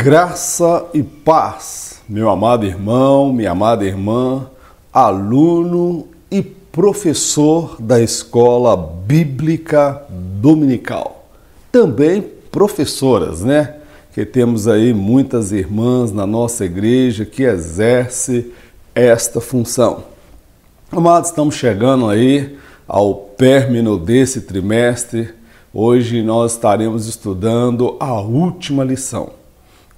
Graça e paz, meu amado irmão, minha amada irmã, aluno e professor da Escola Bíblica Dominical. Também professoras, né? Que temos aí muitas irmãs na nossa igreja que exercem esta função. Amados, estamos chegando aí ao término desse trimestre. Hoje nós estaremos estudando a última lição.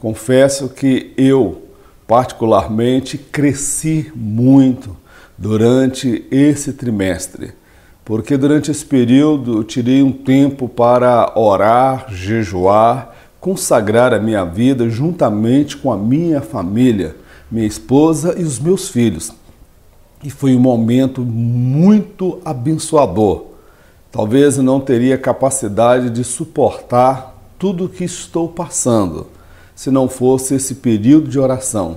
Confesso que eu, particularmente, cresci muito durante esse trimestre, porque durante esse período eu tirei um tempo para orar, jejuar, consagrar a minha vida juntamente com a minha família, minha esposa e os meus filhos. E foi um momento muito abençoador. Talvez eu não teria capacidade de suportar tudo o que estou passando, se não fosse esse período de oração.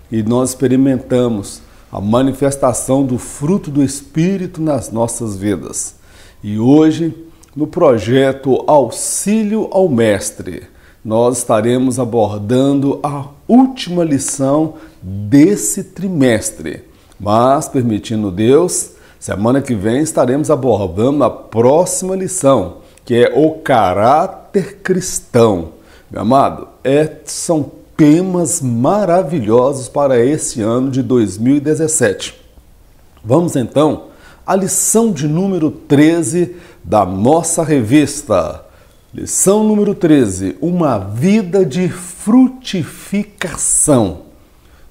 E nós experimentamos a manifestação do fruto do Espírito nas nossas vidas. E hoje, no projeto Auxílio ao Mestre, nós estaremos abordando a última lição desse trimestre. Mas, permitindo Deus, semana que vem estaremos abordando a próxima lição, que é o caráter cristão. Meu amado, são temas maravilhosos para esse ano de 2017. Vamos então à lição de número 13 da nossa revista. Lição número 13, uma vida de frutificação.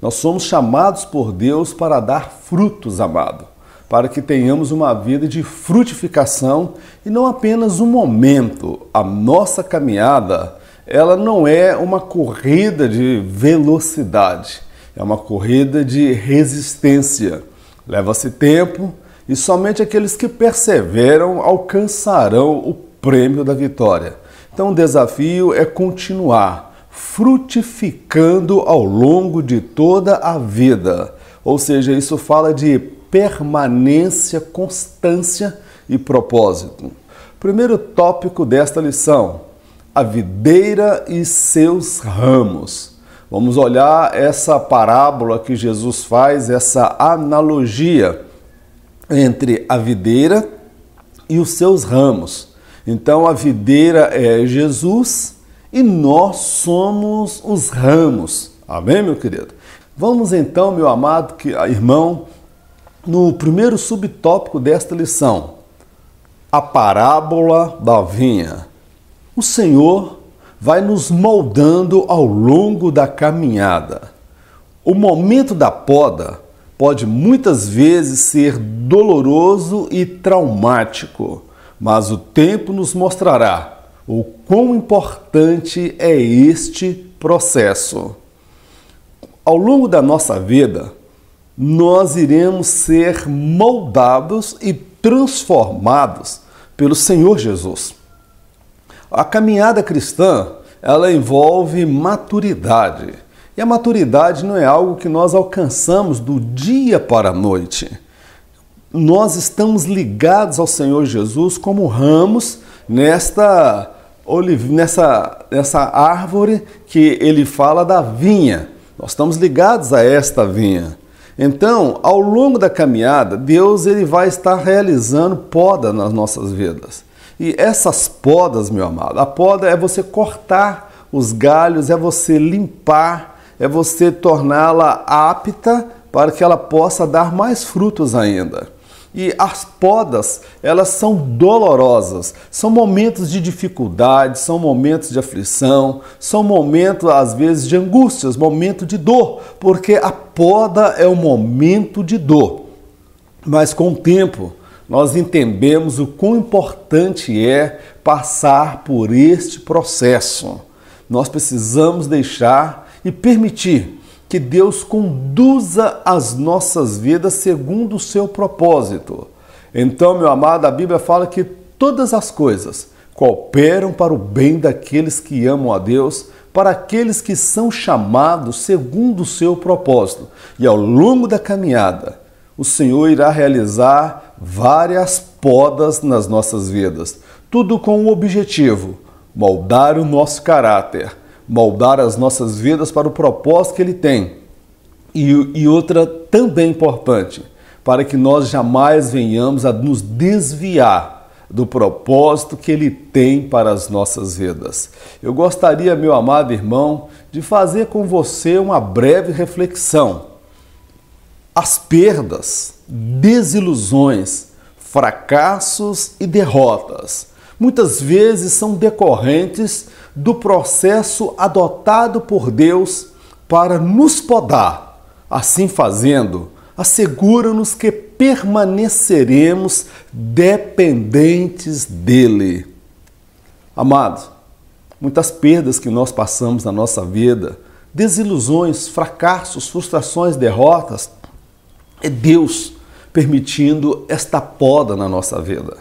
Nós somos chamados por Deus para dar frutos, amado, para que tenhamos uma vida de frutificação e não apenas um momento. A nossa caminhada, ela não é uma corrida de velocidade, é uma corrida de resistência. Leva-se tempo e somente aqueles que perseveram alcançarão o prêmio da vitória. Então o desafio é continuar frutificando ao longo de toda a vida. Ou seja, isso fala de permanência, constância e propósito. Primeiro tópico desta lição: a videira e seus ramos. Vamos olhar essa parábola que Jesus faz, essa analogia entre a videira e os seus ramos. Então a videira é Jesus e nós somos os ramos. Amém, meu querido? Vamos então, meu amado irmão, no primeiro subtópico desta lição, a parábola da vinha. O Senhor vai nos moldando ao longo da caminhada. O momento da poda pode muitas vezes ser doloroso e traumático, mas o tempo nos mostrará o quão importante é este processo. Ao longo da nossa vida, nós iremos ser moldados e transformados pelo Senhor Jesus. A caminhada cristã, ela envolve maturidade. E a maturidade não é algo que nós alcançamos do dia para a noite. Nós estamos ligados ao Senhor Jesus como ramos nessa árvore que ele fala da vinha. Nós estamos ligados a esta vinha. Então, ao longo da caminhada, Deus ele vai estar realizando poda nas nossas vidas. E essas podas, meu amado, a poda é você cortar os galhos, é você limpar, é você torná-la apta para que ela possa dar mais frutos ainda. E as podas, elas são dolorosas, são momentos de dificuldade, são momentos de aflição, são momentos, às vezes, de angústias, momento de dor, porque a poda é um momento de dor. Mas com o tempo, nós entendemos o quão importante é passar por este processo. Nós precisamos deixar e permitir que Deus conduza as nossas vidas segundo o seu propósito. Então, meu amado, a Bíblia fala que todas as coisas cooperam para o bem daqueles que amam a Deus, para aqueles que são chamados segundo o seu propósito. E ao longo da caminhada, o Senhor irá realizar várias podas nas nossas vidas, tudo com o objetivo: moldar o nosso caráter, moldar as nossas vidas para o propósito que Ele tem. E outra também importante, para que nós jamais venhamos a nos desviar do propósito que Ele tem para as nossas vidas. Eu gostaria, meu amado irmão, de fazer com você uma breve reflexão. As perdas, desilusões, fracassos e derrotas muitas vezes são decorrentes do processo adotado por Deus para nos podar. Assim fazendo, assegura-nos que permaneceremos dependentes dele. Amados, muitas perdas que nós passamos na nossa vida, desilusões, fracassos, frustrações, derrotas, é Deus permitindo esta poda na nossa vida.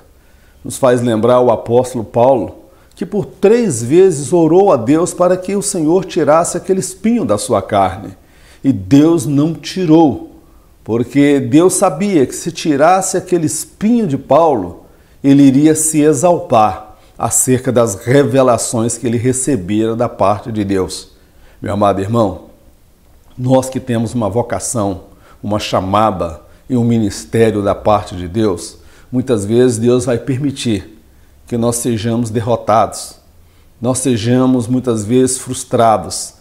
Nos faz lembrar o apóstolo Paulo, que por 3 vezes orou a Deus para que o Senhor tirasse aquele espinho da sua carne. E Deus não tirou, porque Deus sabia que se tirasse aquele espinho de Paulo, ele iria se exaltar acerca das revelações que ele recebera da parte de Deus. Meu amado irmão, nós que temos uma vocação, uma chamada e um ministério da parte de Deus, muitas vezes Deus vai permitir que nós sejamos derrotados, nós sejamos muitas vezes frustrados,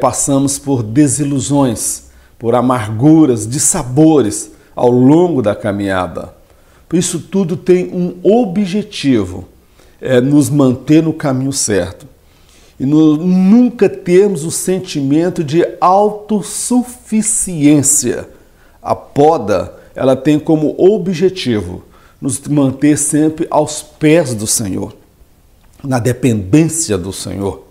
passamos por desilusões, por amarguras, dissabores ao longo da caminhada. Por isso tudo tem um objetivo, nos manter no caminho certo. E nunca termos o sentimento de autossuficiência. A poda, ela tem como objetivo nos manter sempre aos pés do Senhor, na dependência do Senhor.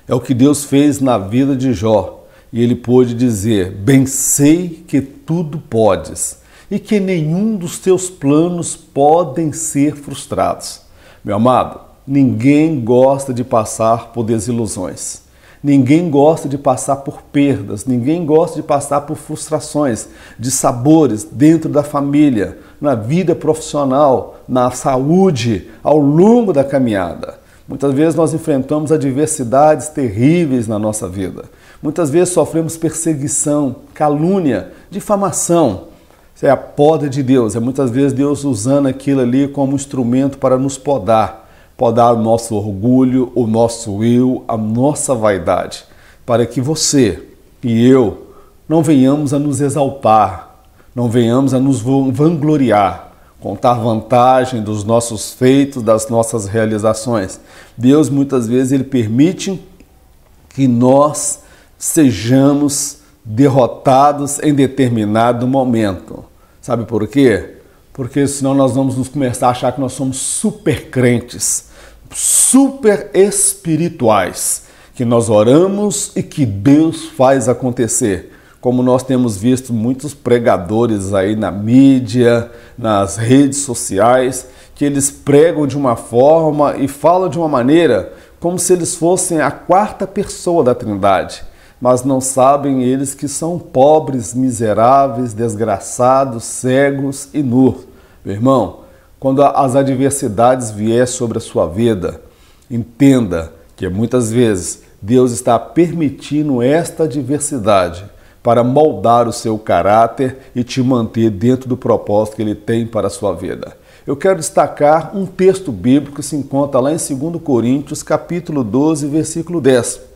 É o que Deus fez na vida de Jó. E ele pôde dizer: bem sei que tudo podes e que nenhum dos teus planos podem ser frustrados. Meu amado, ninguém gosta de passar por desilusões. Ninguém gosta de passar por perdas, ninguém gosta de passar por frustrações, de sabores dentro da família, na vida profissional, na saúde, ao longo da caminhada. Muitas vezes nós enfrentamos adversidades terríveis na nossa vida. Muitas vezes sofremos perseguição, calúnia, difamação. Isso é a poda de Deus. É muitas vezes Deus usando aquilo ali como instrumento para nos podar. Podar o nosso orgulho, o nosso eu, a nossa vaidade. Para que você e eu não venhamos a nos exaltar, não venhamos a nos vangloriar, contar vantagem dos nossos feitos, das nossas realizações. Deus muitas vezes ele permite que nós sejamos derrotados em determinado momento. Sabe por quê? Porque senão nós vamos nos começar a achar que nós somos super crentes, super espirituais, que nós oramos e que Deus faz acontecer. Como nós temos visto muitos pregadores aí na mídia, nas redes sociais, que eles pregam de uma forma e falam de uma maneira como se eles fossem a 4ª pessoa da Trindade. Mas não sabem eles que são pobres, miseráveis, desgraçados, cegos e nus. Meu irmão, quando as adversidades vier sobre a sua vida, entenda que muitas vezes Deus está permitindo esta adversidade para moldar o seu caráter e te manter dentro do propósito que Ele tem para a sua vida. Eu quero destacar um texto bíblico que se encontra lá em 2 Coríntios, capítulo 12, versículo 10.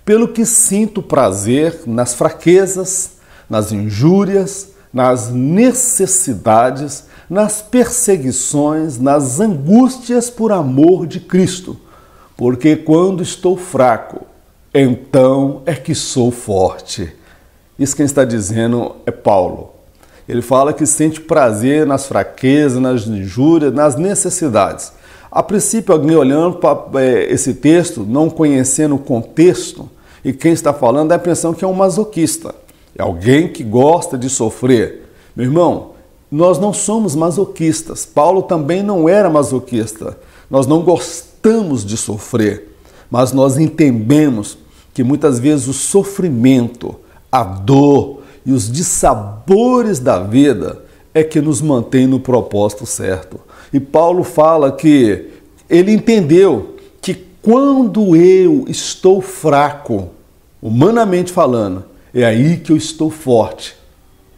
Pelo que sinto prazer nas fraquezas, nas injúrias, nas necessidades, nas perseguições, nas angústias por amor de Cristo. Porque quando estou fraco, então é que sou forte. Isso quem está dizendo é Paulo. Ele fala que sente prazer nas fraquezas, nas injúrias, nas necessidades. A princípio, alguém olhando para esse texto, não conhecendo o contexto, e quem está falando dá a impressão que é um masoquista. É alguém que gosta de sofrer. Meu irmão, nós não somos masoquistas. Paulo também não era masoquista. Nós não gostamos de sofrer, mas nós entendemos que muitas vezes o sofrimento, a dor e os dissabores da vida é que nos mantém no propósito certo. E Paulo fala que ele entendeu que quando eu estou fraco, humanamente falando, é aí que eu estou forte,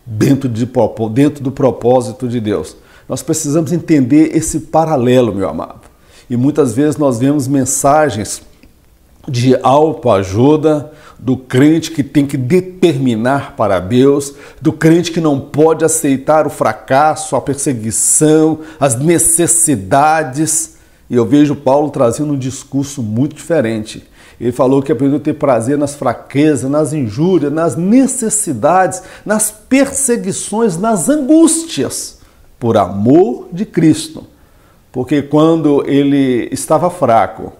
dentro do propósito de Deus. Nós precisamos entender esse paralelo, meu amado. E muitas vezes nós vemos mensagens de autoajuda, do crente que tem que determinar para Deus, do crente que não pode aceitar o fracasso, a perseguição, as necessidades. E eu vejo Paulo trazendo um discurso muito diferente. Ele falou que aprendeu a ter prazer nas fraquezas, nas injúrias, nas necessidades, nas perseguições, nas angústias, por amor de Cristo. Porque quando ele estava fraco,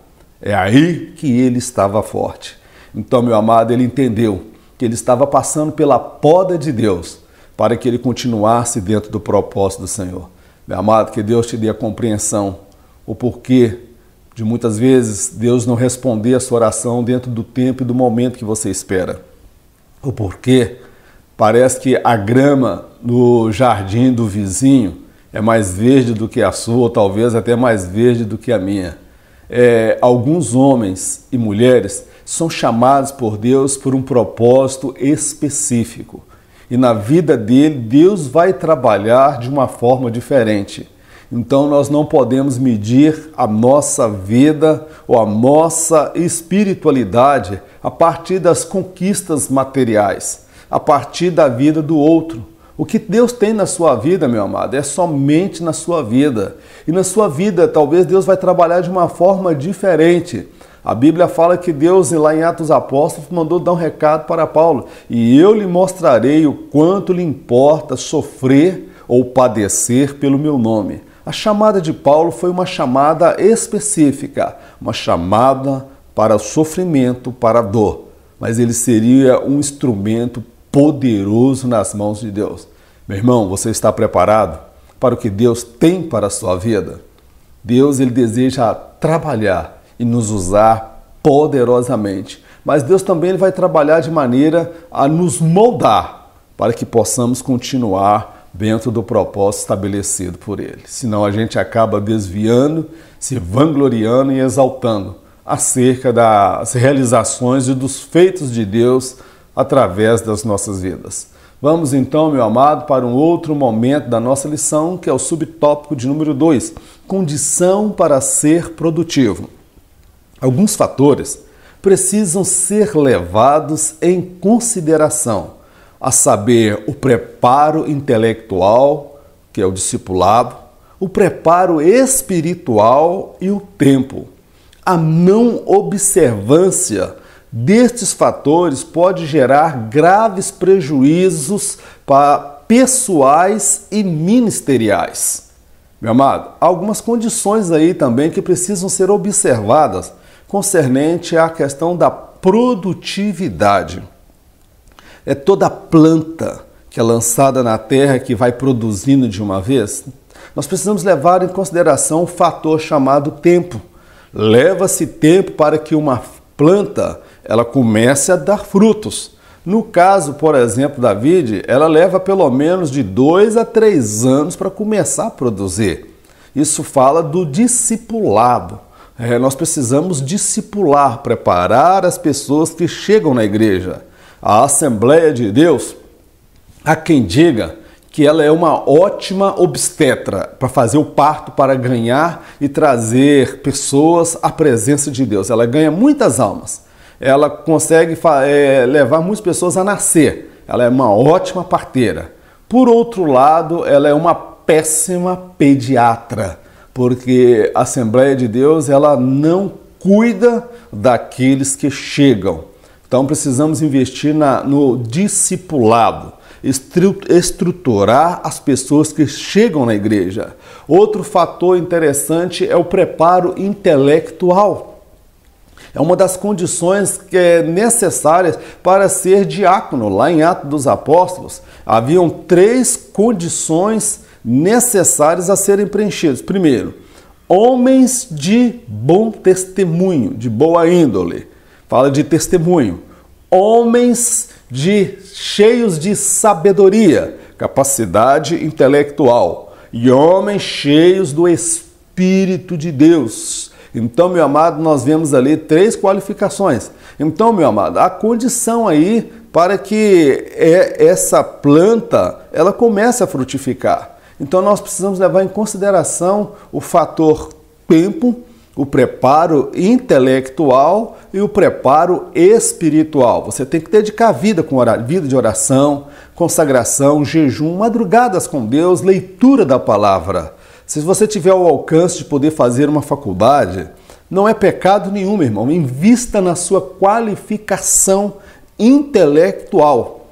é aí que ele estava forte. Então, meu amado, ele entendeu que ele estava passando pela poda de Deus para que ele continuasse dentro do propósito do Senhor. Meu amado, que Deus te dê a compreensão, o porquê de muitas vezes Deus não responder a sua oração dentro do tempo e do momento que você espera. O porquê parece que a grama no jardim do vizinho é mais verde do que a sua, ou talvez até mais verde do que a minha. Alguns homens e mulheres são chamados por Deus por um propósito específico. E na vida dele, Deus vai trabalhar de uma forma diferente. Então nós não podemos medir a nossa vida ou a nossa espiritualidade a partir das conquistas materiais, a partir da vida do outro. O que Deus tem na sua vida, meu amado, é somente na sua vida. E na sua vida, talvez Deus vai trabalhar de uma forma diferente. A Bíblia fala que Deus, lá em Atos dos Apóstolos, mandou dar um recado para Paulo. E eu lhe mostrarei o quanto lhe importa sofrer ou padecer pelo meu nome. A chamada de Paulo foi uma chamada específica, uma chamada para o sofrimento, para a dor. Mas ele seria um instrumento poderoso nas mãos de Deus. Meu irmão, você está preparado para o que Deus tem para a sua vida? Deus, ele deseja trabalhar e nos usar poderosamente. Mas Deus também ele vai trabalhar de maneira a nos moldar para que possamos continuar dentro do propósito estabelecido por Ele. Senão a gente acaba desviando, se vangloriando e exaltando acerca das realizações e dos feitos de Deus através das nossas vidas. Vamos então, meu amado, para um outro momento da nossa lição, que é o subtópico de número 2, condição para ser produtivo. Alguns fatores precisam ser levados em consideração, a saber, o preparo intelectual, que é o discipulado, o preparo espiritual e o tempo. A não observância destes fatores pode gerar graves prejuízos pessoais e ministeriais. Meu amado, há algumas condições aí também que precisam ser observadas concernente à questão da produtividade. É toda planta que é lançada na terra que vai produzindo de uma vez? Nós precisamos levar em consideração o fator chamado tempo. Leva-se tempo para que uma planta ela comece a dar frutos. No caso, por exemplo, da vide, ela leva pelo menos de 2 a 3 anos para começar a produzir. Isso fala do discipulado. Nós precisamos discipular, preparar as pessoas que chegam na igreja. A Assembleia de Deus, há quem diga que ela é uma ótima obstetra para fazer o parto, para ganhar e trazer pessoas à presença de Deus. Ela ganha muitas almas. Ela consegue levar muitas pessoas a nascer. Ela é uma ótima parteira. Por outro lado, ela é uma péssima pediatra, porque a Assembleia de Deus ela não cuida daqueles que chegam. Então precisamos investir no discipulado, estruturar as pessoas que chegam na igreja. Outro fator interessante é o preparo intelectual. É uma das condições que é necessárias para ser diácono. Lá em Atos dos Apóstolos, haviam 3 condições necessárias a serem preenchidas. Primeiro, homens de bom testemunho, de boa índole. Fala de testemunho. Homens cheios de sabedoria, capacidade intelectual. E homens cheios do Espírito de Deus, Então, meu amado, nós vemos ali 3 qualificações. Então, meu amado, a condição aí para que essa planta ela comece a frutificar. Então, nós precisamos levar em consideração o fator tempo, o preparo intelectual e o preparo espiritual. Você tem que dedicar vida de oração, consagração, jejum, madrugadas com Deus, leitura da palavra. Se você tiver o alcance de poder fazer uma faculdade, não é pecado nenhum, meu irmão. Invista na sua qualificação intelectual.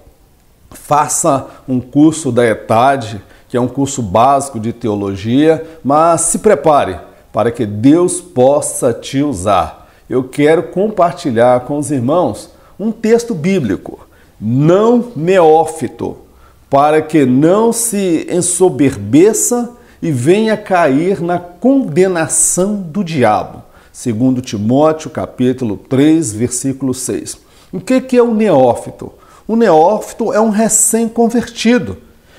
Faça um curso da ETAD, que é um curso básico de teologia, mas se prepare para que Deus possa te usar. Eu quero compartilhar com os irmãos um texto bíblico, não neófito, para que não se ensoberbeça e venha cair na condenação do diabo. Segundo Timóteo, capítulo 3, versículo 6. O que é o neófito? O neófito é um recém-convertido.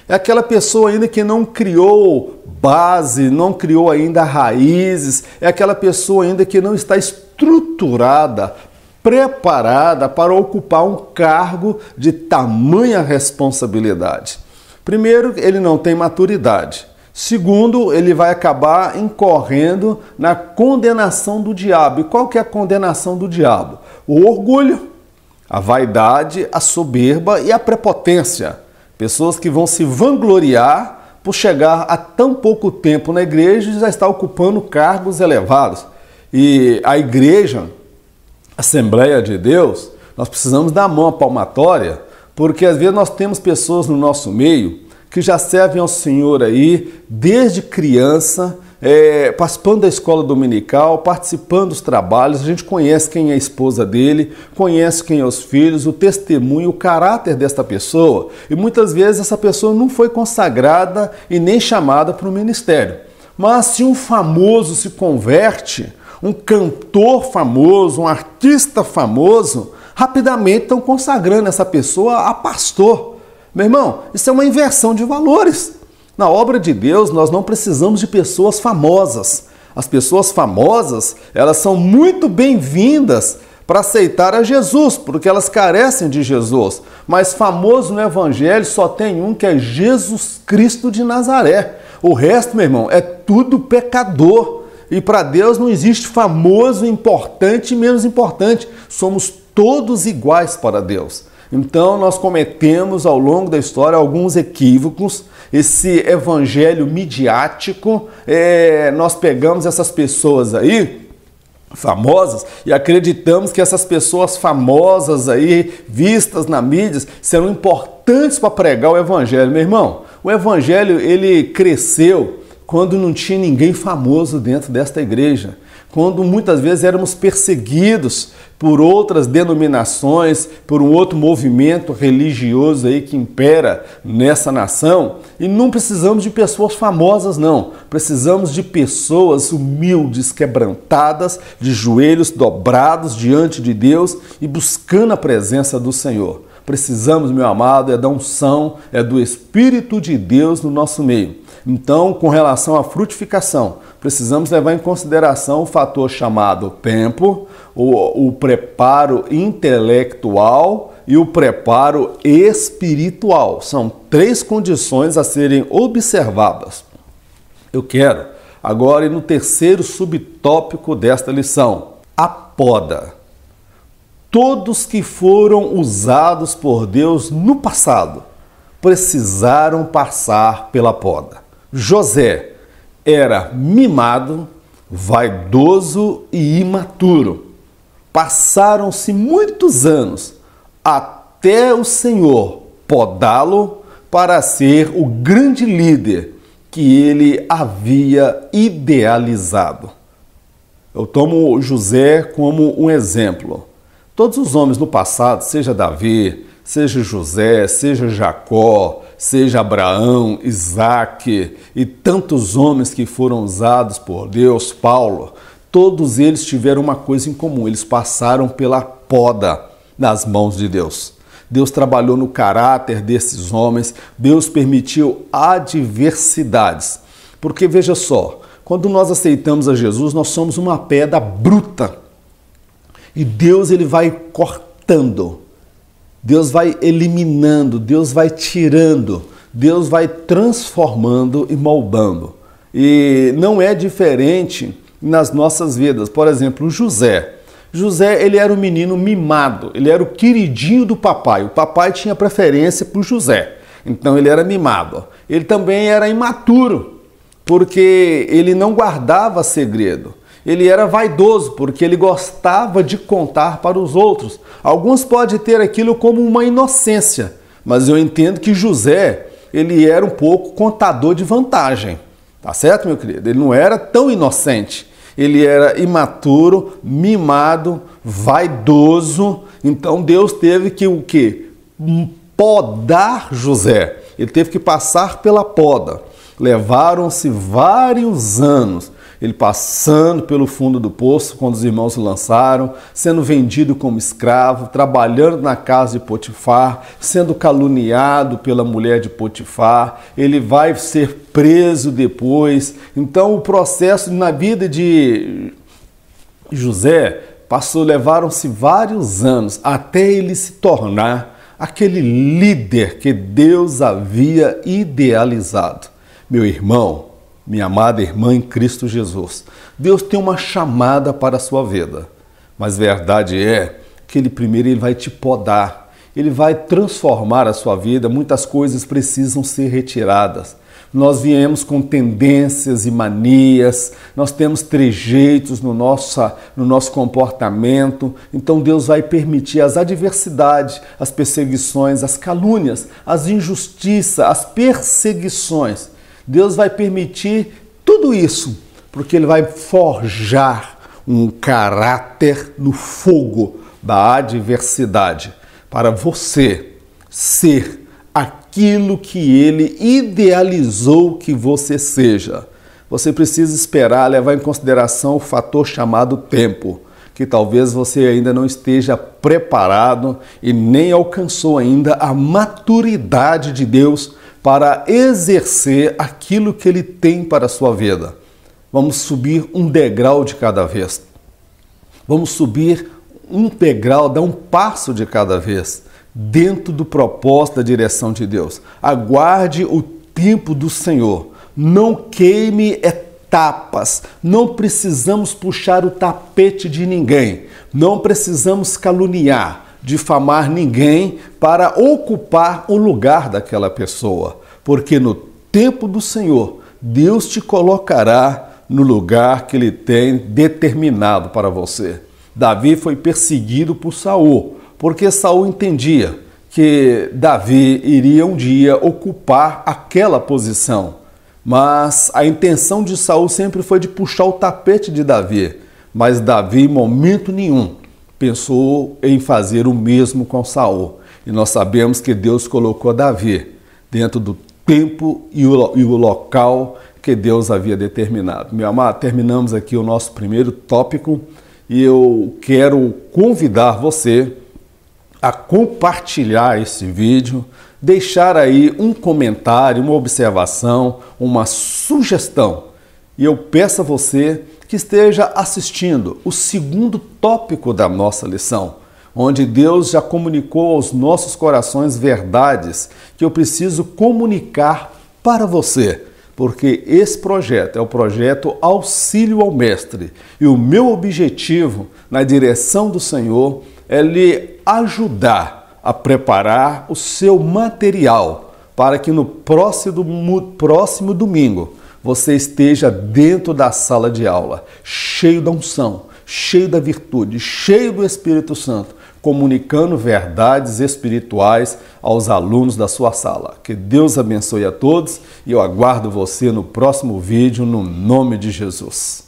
É aquela pessoa ainda que não criou base, não criou ainda raízes, é aquela pessoa ainda que não está estruturada, preparada para ocupar um cargo de tamanha responsabilidade. Primeiro, ele não tem maturidade. Segundo, ele vai acabar incorrendo na condenação do diabo. E qual que é a condenação do diabo? O orgulho, a vaidade, a soberba e a prepotência. Pessoas que vão se vangloriar por chegar há tão pouco tempo na igreja e já estar ocupando cargos elevados. E a igreja, a Assembleia de Deus, nós precisamos dar a mão à palmatória, porque às vezes nós temos pessoas no nosso meio que já servem ao Senhor aí desde criança, participando da escola dominical, participando dos trabalhos. A gente conhece quem é a esposa dele, conhece quem é os filhos, o testemunho, o caráter desta pessoa. E muitas vezes essa pessoa não foi consagrada e nem chamada para o ministério. Mas se um famoso se converte, um cantor famoso, um artista famoso, rapidamente estão consagrando essa pessoa a pastor. Meu irmão, isso é uma inversão de valores. Na obra de Deus, nós não precisamos de pessoas famosas. As pessoas famosas, elas são muito bem-vindas para aceitar a Jesus, porque elas carecem de Jesus. Mas famoso no Evangelho só tem um, que é Jesus Cristo de Nazaré. O resto, meu irmão, é tudo pecador. E para Deus não existe famoso, importante e menos importante. Somos todos iguais para Deus. Então nós cometemos ao longo da história alguns equívocos. Esse evangelho midiático, nós pegamos essas pessoas aí, famosas, e acreditamos que essas pessoas famosas aí, vistas na mídia, serão importantes para pregar o evangelho. Meu irmão, o evangelho ele cresceu quando não tinha ninguém famoso dentro desta igreja, quando muitas vezes éramos perseguidos por outras denominações, por um outro movimento religioso aí que impera nessa nação, e não precisamos de pessoas famosas não, precisamos de pessoas humildes, quebrantadas, de joelhos dobrados diante de Deus e buscando a presença do Senhor. Precisamos, meu amado, da unção, do Espírito de Deus no nosso meio. Então, com relação à frutificação, precisamos levar em consideração o fator chamado tempo, o preparo intelectual e o preparo espiritual. São 3 condições a serem observadas. Eu quero agora ir no terceiro subtópico desta lição, a poda. Todos que foram usados por Deus no passado precisaram passar pela poda. José era mimado, vaidoso e imaturo. Passaram-se muitos anos até o Senhor podá-lo para ser o grande líder que ele havia idealizado. Eu tomo José como um exemplo. Todos os homens no passado, seja Davi, seja José, seja Jacó, seja Abraão, Isaac e tantos homens que foram usados por Deus, Paulo, todos eles tiveram uma coisa em comum, eles passaram pela poda nas mãos de Deus. Deus trabalhou no caráter desses homens, Deus permitiu adversidades. Porque veja só, Quando nós aceitamos a Jesus, nós somos uma pedra bruta. E Deus ele vai cortando, Deus vai eliminando, Deus vai tirando, Deus vai transformando e moldando. E não é diferente nas nossas vidas. Por exemplo, José. José, ele era um menino mimado, ele era o queridinho do papai. O papai tinha preferência por José, então ele era mimado. Ele também era imaturo, porque ele não guardava segredo. Ele era vaidoso, porque ele gostava de contar para os outros. Alguns podem ter aquilo como uma inocência, mas eu entendo que José, ele era um pouco contador de vantagem. Tá certo, meu querido? Ele não era tão inocente. Ele era imaturo, mimado, vaidoso. Então Deus teve que o quê? Podar José. Ele teve que passar pela poda. Levaram-se vários anos. Ele passando pelo fundo do poço, quando os irmãos o lançaram, sendo vendido como escravo, trabalhando na casa de Potifar, sendo caluniado pela mulher de Potifar. Ele vai ser preso depois. Então o processo na vida de José levaram-se vários anos até ele se tornar aquele líder que Deus havia idealizado. Meu irmão, minha amada irmã em Cristo Jesus, Deus tem uma chamada para a sua vida, mas verdade é que Ele primeiro vai te podar, Ele vai transformar a sua vida, muitas coisas precisam ser retiradas. Nós viemos com tendências e manias, nós temos trejeitos no nosso comportamento, então Deus vai permitir as adversidades, as perseguições, as calúnias, as injustiças, as perseguições. Deus vai permitir tudo isso, porque Ele vai forjar um caráter no fogo da adversidade, para você ser aquilo que Ele idealizou que você seja. Você precisa esperar, levar em consideração o fator chamado tempo, que talvez você ainda não esteja preparado e nem alcançou ainda a maturidade de Deus para exercer aquilo que Ele tem para a sua vida. Vamos subir um degrau de cada vez. Vamos subir um degrau, dar um passo de cada vez, dentro do propósito da direção de Deus. Aguarde o tempo do Senhor. Não queime etapas. Não precisamos puxar o tapete de ninguém. Não precisamos caluniar, difamar ninguém para ocupar o lugar daquela pessoa, porque no tempo do Senhor, Deus te colocará no lugar que Ele tem determinado para você. Davi foi perseguido por Saul, porque Saul entendia que Davi iria um dia ocupar aquela posição, mas a intenção de Saul sempre foi de puxar o tapete de Davi, mas Davi, em momento nenhum, pensou em fazer o mesmo com Saul. E nós sabemos que Deus colocou Davi dentro do tempo e o local que Deus havia determinado. Meu amado, terminamos aqui o nosso primeiro tópico e eu quero convidar você a compartilhar esse vídeo, deixar aí um comentário, uma observação, uma sugestão. E eu peço a você que esteja assistindo o segundo tópico da nossa lição, onde Deus já comunicou aos nossos corações verdades que eu preciso comunicar para você, porque esse projeto é o projeto Auxílio ao Mestre e o meu objetivo na direção do Senhor é lhe ajudar a preparar o seu material para que no próximo domingo você esteja dentro da sala de aula, cheio da unção, cheio da virtude, cheio do Espírito Santo, comunicando verdades espirituais aos alunos da sua sala. Que Deus abençoe a todos e eu aguardo você no próximo vídeo, no nome de Jesus.